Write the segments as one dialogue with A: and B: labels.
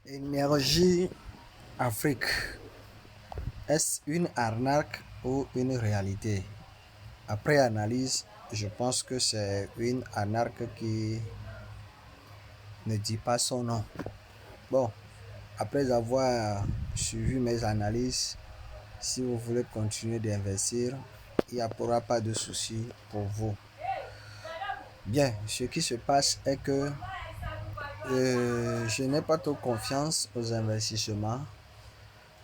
A: Énergie Afrique, est-ce une arnaque ou une réalité? Après analyse, je pense que c'est une arnaque qui ne dit pas son nom. Bon, après avoir suivi mes analyses, si vous voulez continuer d'investir, il n'y aura pas de souci pour vous. Bien, ce qui se passe est que je n'ai pas trop confiance aux investissements.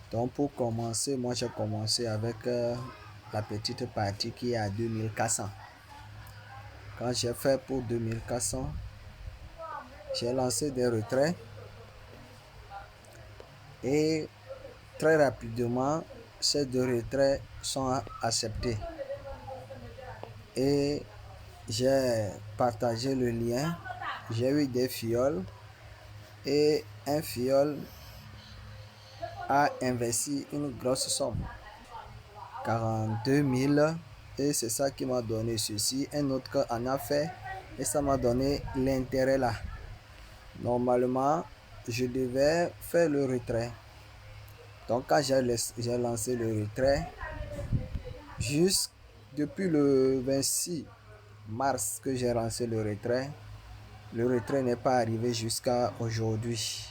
A: Donc pour commencer, moi j'ai commencé avec la petite partie qui est à 2400. Quand j'ai fait pour 2400, j'ai lancé des retraits et très rapidement, ces deux retraits sont acceptés. Et j'ai partagé le lien. J'ai eu des fioles et un fiole a investi une grosse somme, 42 000, et c'est ça qui m'a donné ceci. Un autre en a fait et ça m'a donné l'intérêt là. Normalement, je devais faire le retrait. Donc quand j'ai lancé le retrait, juste depuis le 26 mars que j'ai lancé le retrait n'est pas arrivé jusqu'à aujourd'hui.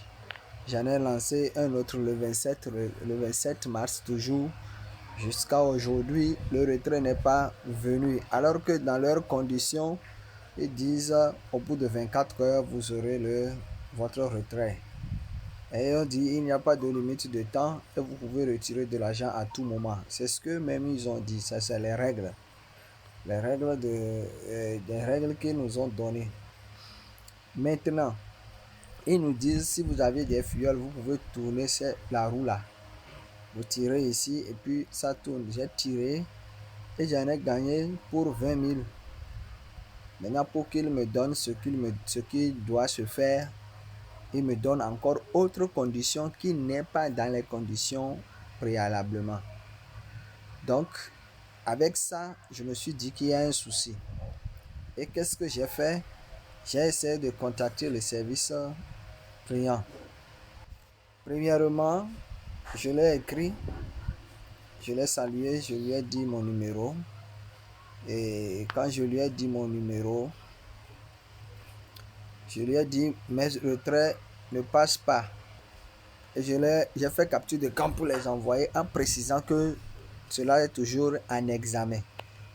A: J'en ai lancé un autre le 27 mars toujours. Jusqu'à aujourd'hui, le retrait n'est pas venu. Alors que dans leurs conditions, ils disent au bout de 24 heures, vous aurez votre retrait. Et on dit il n'y a pas de limite de temps et vous pouvez retirer de l'argent à tout moment. C'est ce que même ils ont dit. Ça, c'est les règles. Les règles des règles qu'ils nous ont données. Maintenant, ils nous disent si vous avez des fioles, vous pouvez tourner la roue là. Vous tirez ici et puis ça tourne. J'ai tiré et j'en ai gagné pour 20 000. Maintenant, pour qu'il me donne ce qui doit se faire, il me donne encore autre condition qui n'est pas dans les conditions préalablement. Donc, avec ça, je me suis dit qu'il y a un souci. Et qu'est-ce que j'ai fait? J'ai essayé de contacter le service client. Premièrement, je l'ai écrit, je l'ai salué, je lui ai dit mon numéro. Et quand je lui ai dit mon numéro, je lui ai dit mes retraits ne passent pas. Et j'ai fait capture de camp pour les envoyer en précisant que cela est toujours un examen.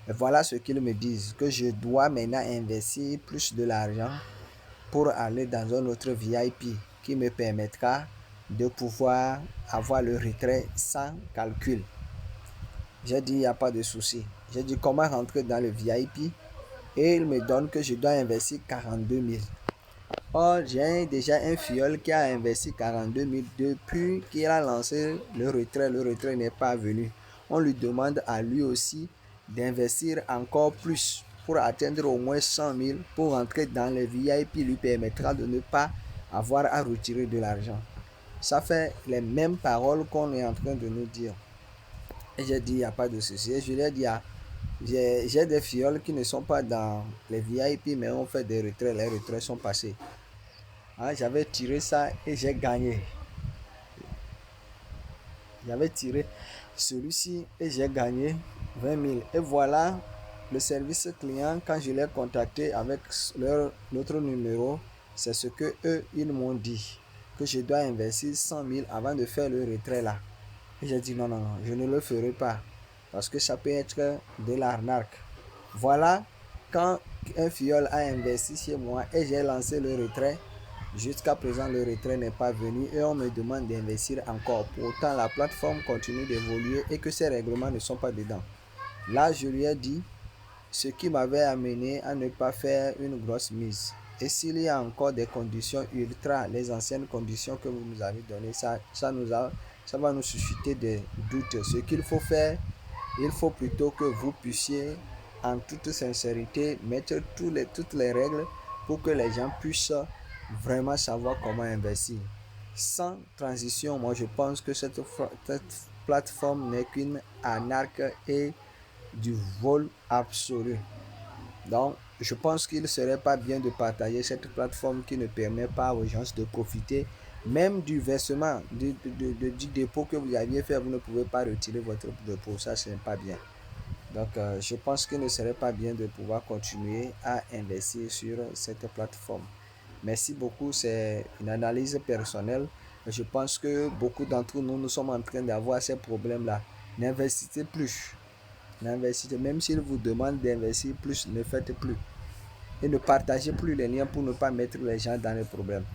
A: Et voilà ce qu'ils me disent, que je dois maintenant investir plus de l'argent pour aller dans un autre VIP qui me permettra de pouvoir avoir le retrait sans calcul. J'ai dit, il n'y a pas de souci. J'ai dit, comment rentrer dans le VIP? Et il me donne que je dois investir 42 000. Or, j'ai déjà un fiole qui a investi 42 000 depuis qu'il a lancé le retrait. Le retrait n'est pas venu. On lui demande à lui aussi d'investir encore plus pour atteindre au moins 100 000 pour rentrer dans le VIP lui permettra de ne pas avoir à retirer de l'argent. Ça fait les mêmes paroles qu'on est en train de nous dire. Et j'ai dit, il n'y a pas de souci. Et je lui ai dit, j'ai des fioles qui ne sont pas dans les VIP, mais on fait des retraits. Les retraits sont passés. J'avais tiré ça et j'ai gagné. J'avais tiré celui-ci et j'ai gagné 20 000. Et voilà, le service client, quand je l'ai contacté avec notre numéro, c'est ce que eux, ils m'ont dit. Que je dois investir 100 000 avant de faire le retrait là. Et j'ai dit non, non, non, je ne le ferai pas. Parce que ça peut être de l'arnaque. Voilà, quand un fiole a investi chez moi et j'ai lancé le retrait, jusqu'à présent, le retrait n'est pas venu et on me demande d'investir encore. Pourtant, la plateforme continue d'évoluer et que ces règlements ne sont pas dedans. Là, je lui ai dit ce qui m'avait amené à ne pas faire une grosse mise. Et s'il y a encore des conditions ultra, les anciennes conditions que vous nous avez données, ça va nous susciter des doutes. Ce qu'il faut faire, il faut plutôt que vous puissiez, en toute sincérité, mettre toutes les règles pour que les gens puissent vraiment savoir comment investir. Sans transition, moi je pense que cette plateforme n'est qu'une arnaque et du vol absolu. Donc, je pense qu'il ne serait pas bien de partager cette plateforme qui ne permet pas aux gens de profiter Même du versement, du dépôt que vous aviez fait, vous ne pouvez pas retirer votre dépôt. Ça, ce n'est pas bien. Donc, je pense qu'il ne serait pas bien de pouvoir continuer à investir sur cette plateforme. Merci beaucoup, c'est une analyse personnelle. Je pense que beaucoup d'entre nous, nous sommes en train d'avoir ces problèmes-là. N'investissez plus. N'investissez, même s'ils vous demandent d'investir plus, ne faites plus. Et ne partagez plus les liens pour ne pas mettre les gens dans les problèmes.